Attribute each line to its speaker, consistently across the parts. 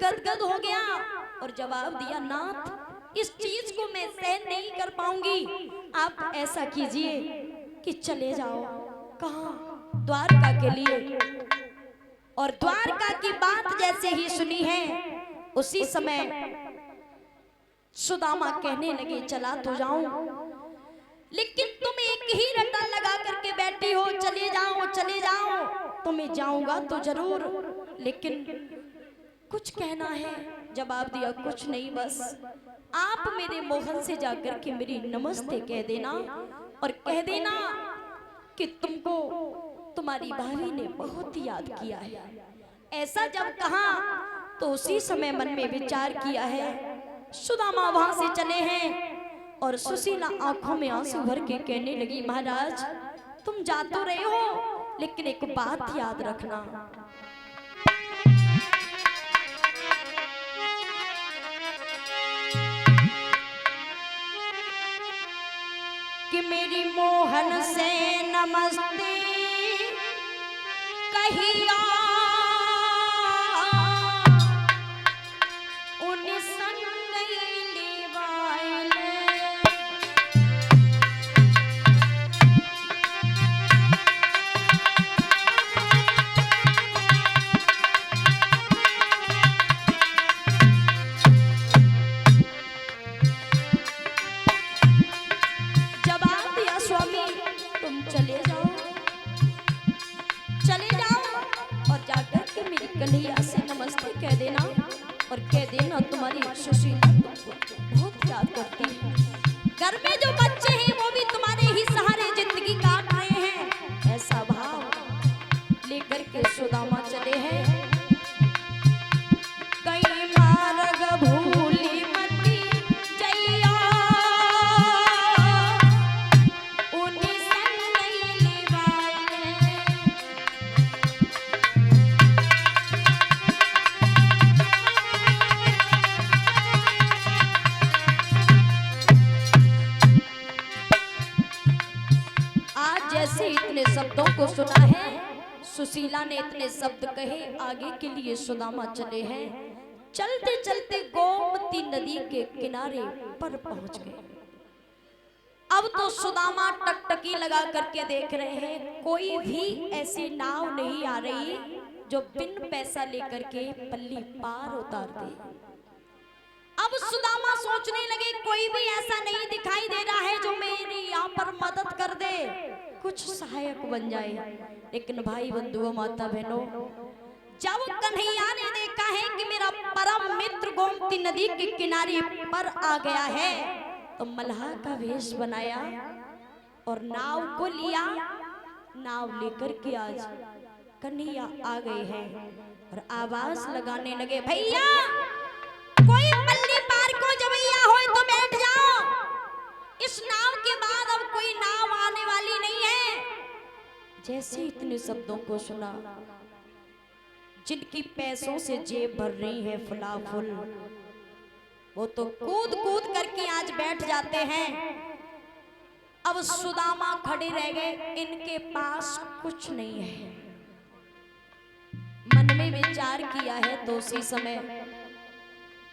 Speaker 1: गदगद हो गया और जवाब दिया, नाथ इस चीज को मैं सहन नहीं कर पाऊंगी। आप ऐसा कीजिए कि चले जाओ। कहाँ? द्वारका के लिए। और द्वारका की बात जैसे ही सुनी है उसी समय सुदामा कहने लगे, चला तो जाऊं, लेकिन तुम एक ही रटा लगा करके बैठी हो, चले जाओ चले जाओ। तो मैं जाऊंगा तो जरूर, लेकिन कुछ कहना है। जवाब दिया, कुछ नहीं, बस आप मेरे मोहन से जाकर के मेरी नमस्ते कह देना और कह देना कि तुमको तुम्हारी भाभी ने बहुत याद किया है। ऐसा जब कहा तो उसी समय मन में विचार किया है। सुदामा वहां से चले हैं और सुशीला आंखों में आंसू भर के कहने लगी, महाराज तुम जा तो रहे हो, लेकिन एक बात याद रखना, कि मेरी मोहन से नमस्ते कहिया, उन संग लेवाइले। जवाब दिया, स्वामी तुम चले जाओ और जाकर के मेरी कन्हैया से नमस्ते कह देना और कह देना तुम्हारी सुशीला तुमको बहुत याद करती है। घर में जो बच्चे हैं वो भी तुम्हारे ही सहारे जिंदगी काट रहे हैं। ऐसा भाव लेकर के सुदामा चले हैं। कई मार्ग भूली मती जइया, उन्हीं संग नहीं लेवाइले। आज जैसे इतने शब्दों को सुना है, सुशीला ने इतने शब्द कहे, आगे के लिए सुदामा चले हैं। चलते चलते गोमती नदी के किनारे पर पहुंच गए। अब तो सुदामा टकटकी लगा करके देख रहे हैं, कोई भी ऐसी नाव नहीं आ रही जो बिन पैसा लेकर के पल्ली पार उतार दे। अब सुदामा सोचने लगे, कोई भी ऐसा नहीं दिखाई दे रहा है जो मेरी यहाँ पर मदद कर दे, कुछ सहायक बन जाए। लेकिन भाई बंधुओं, माता बहनों, जब कन्हैया ने देखा है कि मेरा परम मित्र गोमती नदी के किनारे पर आ गया है, तो मल्हार का वेश बनाया और नाव को लिया। नाव लेकर के आज कन्हैया आ गए हैं और आवाज लगाने लगे, भैया कोई पल्ली पार को जवैया हो तो बैठ जाओ, इस नाव के बाद अब कोई नाव आने वाली नहीं है। जैसे इतने शब्दों को सुना, जिनकी पैसों से जेब भर रही है फुलाफुल, वो तो कूद कूद करके आज बैठ जाते हैं। अब सुदामा खड़े रह गए, इनके पास कुछ नहीं है। मन में विचार किया है तो उसी समय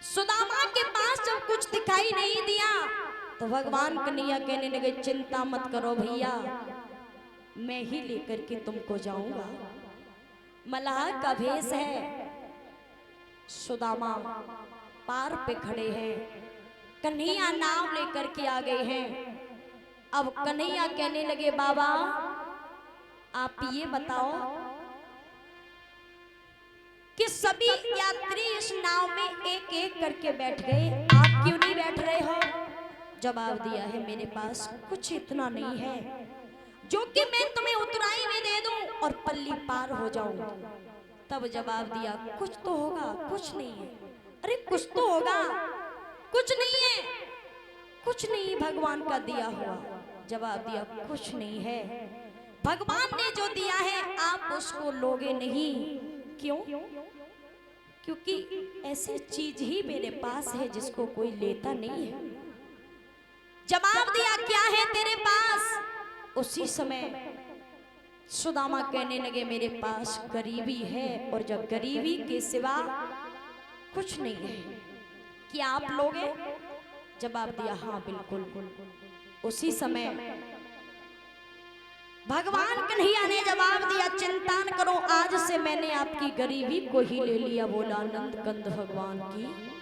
Speaker 1: सुदामा के पास जब कुछ दिखाई नहीं दिया तो भगवान कन्हैया कहने लगे, चिंता मत करो भैया, मैं ही लेकर के तुमको जाऊंगा। मल्हार का भेष है। सुदामा पार पे खड़े हैं, कन्हैया नाव लेकर के आ गए हैं। अब कन्हैया कहने लगे, बाबा आप ये बताओ कि सभी यात्री इस नाव में एक एक करके बैठ गए, आप क्यों नहीं बैठ रहे हो? जवाब दिया है, मेरे पास कुछ इतना नहीं है जो कि मैं तुम्हें उतराई में दे दूं और पल्ली पार हो जाऊं। तब जवाब दिया, कुछ तो होगा। कुछ नहीं है। अरे कुछ तो होगा। कुछ नहीं है। कुछ नहीं, भगवान का दिया हुआ। जवाब दिया, कुछ नहीं है। भगवान ने जो दिया है आप उसको लोगे नहीं। क्यों? क्योंकि ऐसी चीज ही मेरे पास है जिसको कोई लेता नहीं है। जवाब दिया, क्या है तेरे पास? उसी समय सुदामा कहने लगे, मेरे पास गरीबी है और जब गरीबी के सिवा कुछ नहीं है। कि आप लोगे? जवाब दिया हाँ बिल्कुल। उसी समय भगवान कन्हैया ने जवाब दिया, चिंता न करो, आज से मैंने आपकी गरीबी को ही ले लिया। बोला आनंद कंद भगवान की।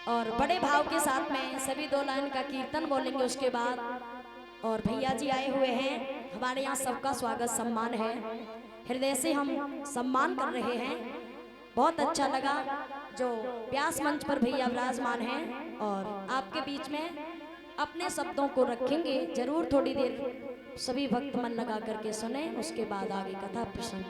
Speaker 1: और बड़े भाव के साथ में सभी 2 लाइन का कीर्तन बोलेंगे उसके बाद। और भैया जी आए हुए हैं, हमारे यहाँ सबका स्वागत सम्मान है, हृदय से हम सम्मान कर रहे हैं। बहुत अच्छा लगा जो व्यास मंच पर भैया विराजमान हैं और आपके बीच में अपने शब्दों को रखेंगे। जरूर थोड़ी देर सभी भक्त मन लगा करके सुने, उसके बाद आगे कथा प्रसंग।